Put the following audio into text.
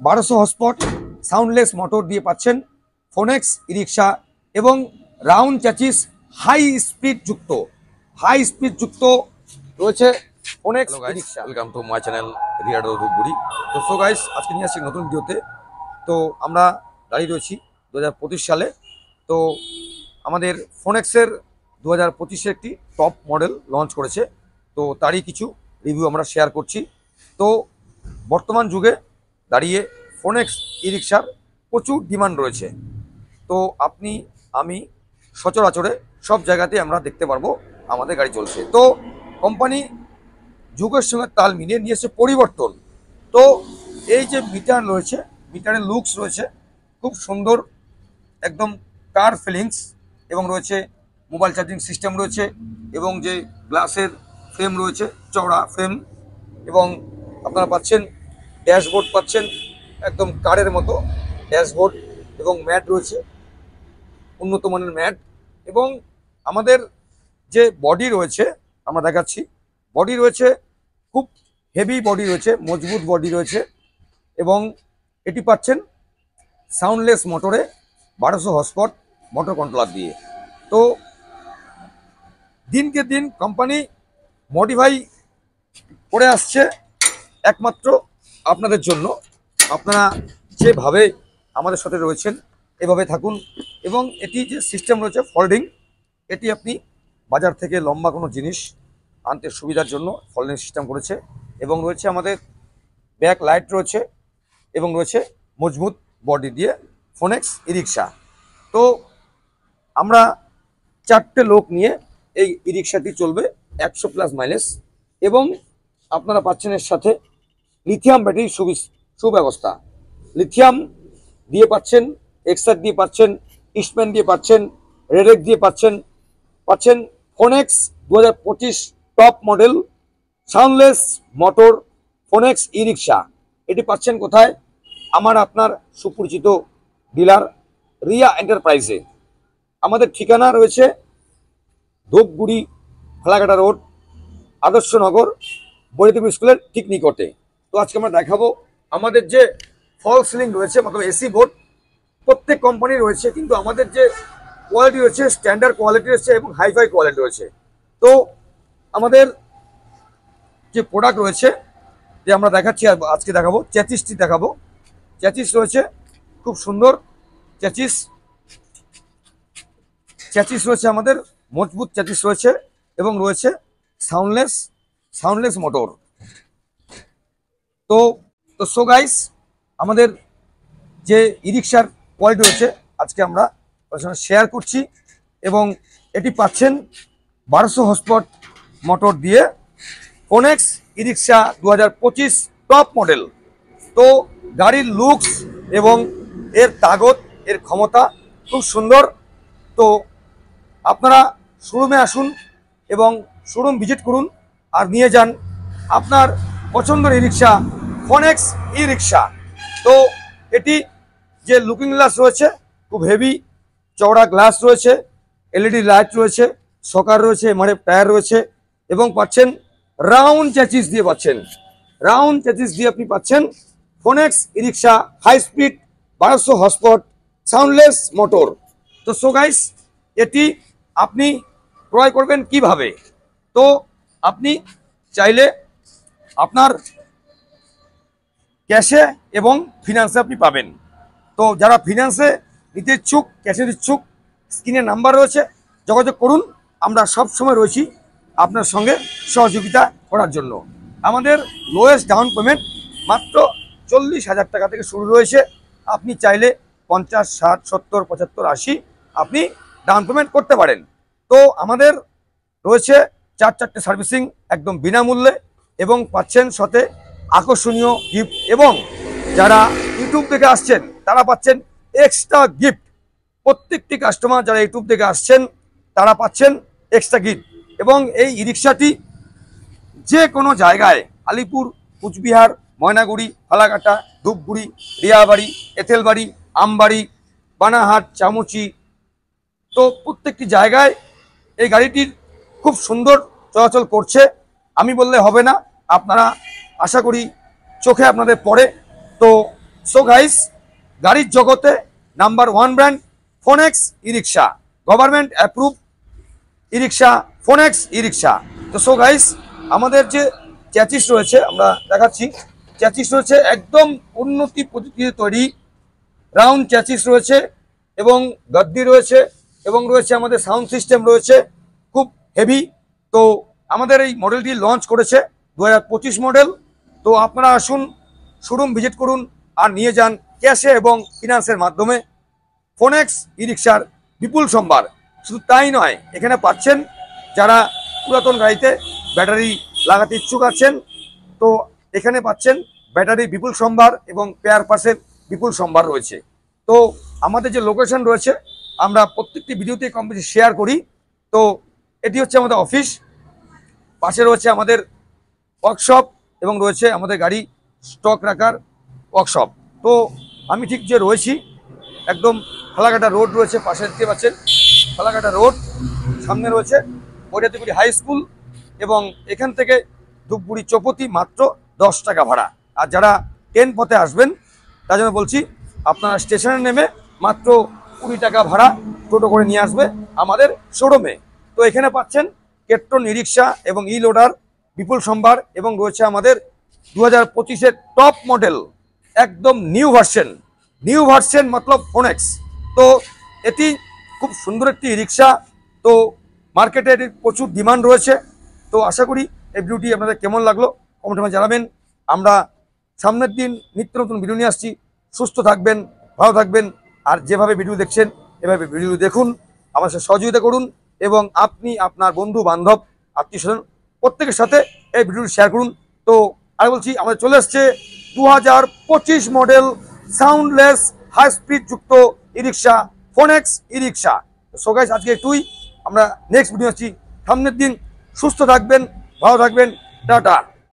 1200 horsepower soundless motor দিয়ে পাচ্ছেন Phonex e রিক্সা এবং রাউন্ড চ্যাচিস হাই স্পিড যুক্ত রয়েছে Phonex e rickshaw. Welcome to my channel রিয়াডো ধূপগুড়ি। তো সো গাইস, আজকে নিয়ে আসছি নতুন ভিডিওতে। তো আমরা দাঁড়িয়ে রয়েছি 2025 সালে। তো আমাদের ফোনেক্সের 2025-এ একটি টপ মডেল লঞ্চ করেছে, তো তারই কিছু রিভিউ আমরা শেয়ার করছি। তো বর্তমান যুগে দাঁড়িয়ে ফোনেক্স ই রিক্সার প্রচুর ডিমান্ড রয়েছে। তো আপনি আমি সচরাচরে সব জায়গাতে আমরা দেখতে পারবো আমাদের গাড়ি চলছে। তো কোম্পানি যুগের সঙ্গে তাল মিলিয়ে নিয়েছে পরিবর্তন। তো এই যে মিটার রয়েছে, মিটারের লুকস রয়েছে খুব সুন্দর, একদম কার ফিলিংস, এবং রয়েছে মোবাইল চার্জিং সিস্টেম রয়েছে, এবং যে গ্লাসের ফ্রেম রয়েছে, চওড়া ফ্রেম, এবং আপনারা পাচ্ছেন ড্যাশবোর্ড, পাচ্ছেন একদম কারের মতো ড্যাশবোর্ড, এবং ম্যাট রয়েছে উন্নত মানের ম্যাট। এবং আমাদের যে বডি রয়েছে আমরা দেখাচ্ছি, বডি রয়েছে খুব হেভি বডি রয়েছে, মজবুত বডি রয়েছে, এবং এটি পাচ্ছেন সাউন্ডলেস মোটরে 1200 হর্সপাওয়ার মোটর কন্ট্রোলার দিয়ে। তো দিনকে দিন কোম্পানি মডিফাই করে আসছে একমাত্র আপনাদের জন্য। আপনারা যেভাবে আমাদের সাথে রয়েছেন এভাবে থাকুন। এবং এটি যে সিস্টেম রয়েছে ফোল্ডিং, এটি আপনি বাজার থেকে লম্বা কোনো জিনিস আনতে সুবিধার জন্য ফোল্ডিং সিস্টেম করেছে, এবং রয়েছে আমাদের ব্যাক লাইট রয়েছে, এবং রয়েছে মজবুত বডি দিয়ে ফোনেক্স ই রিক্সা। তো আমরা 4টে লোক নিয়ে এই ই রিক্সাটি চলবে 100+ মাইলেজ, এবং আপনারা পাচ্ছেন এর সাথে লিথিয়াম ব্যাটারি সুব্যবস্থা। লিথিয়াম দিয়ে পাচ্ছেন, এক্সার দিয়ে পাচ্ছেন, ইস্টম্যান দিয়ে পাচ্ছেন, রেডেক দিয়ে পাচ্ছেন Phonex 2025 top model soundless motor Phonex e rickshaw. এটি পাচ্ছেন কোথায়? আমার আপনার সুপরিচিত ডিলার রিয়া এন্টারপ্রাইজে। আমাদের ঠিকানা রয়েছে ধূপগুড়ি ফালাকাটা রোড, আদর্শনগর, বৈদ্যুতিক স্কুলের ঠিক নিকটে। তো আজকে আমরা দেখাবো আমাদের যে ফল সিলিং রয়েছে, মতলব এসি বোর্ড প্রত্যেক কোম্পানি রয়েছে, কিন্তু আমাদের যে কোয়ালিটি রয়েছে স্ট্যান্ডার্ড কোয়ালিটি রয়েছে এবং হাইফাই কোয়ালিটি রয়েছে। তো আমাদের যে প্রোডাক্ট রয়েছে যে আমরা দেখাচ্ছি, আজকে দেখাবো চ্যাচিসটি দেখাবো। চ্যাচিস রয়েছে খুব সুন্দর, চ্যাচিস রয়েছে আমাদের মজবুত চ্যাচিস রয়েছে, এবং রয়েছে সাউন্ডলেস মোটর। তো সো গাইস, আমাদের যে ই রিক্সার কোয়ালিটি রয়েছে আজকে আমরা শেয়ার করছি, এবং এটি পাচ্ছেন 1200 হর্সপাওয়ার মোটর দিয়ে ফোনেক্স ই রিক্সা 2025 টপ মডেল। তো গাড়ির লুকস এবং এর তাগত, এর ক্ষমতা খুব সুন্দর। তো আপনারা শোরুমে আসুন এবং শোরুম ভিজিট করুন, আর নিয়ে যান আপনার পছন্দের ই রিক্সা ফোনেক্স ই রিক্সা। তো এটি যে লুকিং গ্লাস রয়েছে খুব হেভি চওড়া গ্লাস রয়েছে, এলইডি লাইট রয়েছে, সকার রয়েছে, এমআরএফ টায়ার রয়েছে, এবং পাচ্ছেন রাউন্ড চ্যাচিস দিয়ে আপনি পাচ্ছেন Phonex e rickshaw high speed 1200 horsepower soundless motor. তো সো গাইস, এটি আপনি ক্রয় করবেন কিভাবে? তো আপনি চাইলে আপনার ক্যাশে এবং ফিনান্সে আপনি পাবেন। তো যারা ফিনান্সে নিতে ইচ্ছুক, ক্যাশে ইচ্ছুক, স্ক্রিনে নাম্বার রয়েছে, যোগাযোগ করুন। আমরা সব সময় রয়েছি আপনার সঙ্গে সহযোগিতা করার জন্য। আমাদের লোয়েস্ট ডাউন পেমেন্ট মাত্র 40,000 টাকা থেকে শুরু রয়েছে। আপনি চাইলে 50, 60, 70, 75, 80 আপনি ডাউন পেমেন্ট করতে পারেন। তো আমাদের রয়েছে 4টে সার্ভিসিং একদম বিনামূল্যে, এবং পাচ্ছেন সাথে আকর্ষণীয় গিফট, এবং যারা ইউটিউব থেকে আসছেন তারা পাচ্ছেন এক্সট্রা গিফট। প্রত্যেকটি কাস্টমার যারা ইউটিউব থেকে আসছেন তারা পাচ্ছেন এক্সট্রা গিফট। এবং এই ই রিক্সাটি যে কোনো জায়গায়, আলিপুর, কুচবিহার, ময়নাগুড়ি, ফালাকাটা, ধূপগুড়ি, রিয়াবাড়ি, এঁথেলবাড়ি, আমবাড়ি, বানাহাট, চামুচি, তো প্রত্যেকটি জায়গায় এই গাড়িটির খুব সুন্দর চলাচল করছে। আমি বললে হবে না, আপনারা আশা করি চোখে আপনাদের পড়ে। তো সো গাইস, গাড়ির জগতে নাম্বার 1 ব্র্যান্ড ফোনেক্স ই রিক্সা, গভর্নমেন্ট অ্যাপ্রুভ ই রিক্সা, ফোনেক্স ই রিক্সা। তো সো গাইস, আমাদের যে চ্যাচিস রয়েছে আমরা দেখাচ্ছি, চ্যাচিস রয়েছে একদম উন্নতি পদ্ধতিতে তৈরি, রাউন্ড চ্যাচিস রয়েছে এবং গদ্দি রয়েছে এবং রয়েছে আমাদের সাউন্ড সিস্টেম রয়েছে খুব হেভি। তো আমাদের এই মডেলটি লঞ্চ করেছে 2025 মডেল। তো আপনারা আসুন, শোরুম ভিজিট করুন আর নিয়ে যান ক্যাশে এবং ফিনান্সের মাধ্যমে ফোনেক্স ই রিক্সার বিপুল সম্ভার। শুধু তাই নয়, এখানে পাচ্ছেন যারা পুরাতন গাড়িতে ব্যাটারি লাগাতে ইচ্ছুক আছেন, তো এখানে পাচ্ছেন ব্যাটারি বিপুল সম্ভার এবং পেয়ার পার্সের বিপুল সম্ভার রয়েছে। তো আমাদের যে লোকেশন রয়েছে আমরা প্রত্যেকটি ভিডিওতে কম বেশি শেয়ার করি। তো এটি হচ্ছে আমাদের অফিস, পাশে রয়েছে আমাদের ওয়ার্কশপ এবং রয়েছে আমাদের গাড়ি স্টক রাখার ওয়ার্কশপ। তো আমি ঠিক যে রয়েছি একদম ফালাকাটা রোড রয়েছে, পাশে দেখতে পাচ্ছেন ফালাকাটা রোড, সামনে রয়েছে বৈরাতিপুরি হাই স্কুল এবং এখান থেকে ধূপগুড়ি চৌপতি মাত্র 10 টাকা ভাড়া। আর যারা ট্রেন পথে আসবেন তার জন্য বলছি আপনারা স্টেশনে নেমে মাত্র 20 টাকা ভাড়া টোটো করে নিয়ে আসবে আমাদের শোরুমে। তো এখানে পাচ্ছেন কেট্রন ই রিক্সা এবং ই লোডার বিপুল সম্ভার এবং রয়েছে আমাদের 2025-এর টপ মডেল, একদম নিউ ভার্সন মতলব ফোনেক্স। তো এটি খুব সুন্দর একটি রিক্সা। তো মার্কেটে এটির প্রচুর ডিমান্ড রয়েছে। তো আশা করি এই ভিডিওটি আপনাদের কেমন লাগলো কমেন্টে জানাবেন। আমরা সামনের দিন নিত্য নতুন ভিডিও নিয়ে আসছি। সুস্থ থাকবেন, ভালো থাকবেন, আর যেভাবে ভিডিও দেখছেন এভাবে ভিডিও দেখুন, আমার সাথে সহযোগিতা করুন এবং আপনি আপনার বন্ধু বান্ধব আত্মীয় স্বজন প্রত্যেকের সাথে এই ভিডিওটি শেয়ার করুন। তো আমি বলছি আমাদের চলে আসছে 2025 মডেল সাউন্ডলেস হাই স্পিড যুক্ত ই রিক্সা, ফোনেক্স ই রিক্সা। সো গাইস, আজকে একটুই, আমরা নেক্সট ভিডিও আসছি সামনের দিন। সুস্থ থাকবেন, ভালো থাকবেন, টাটা।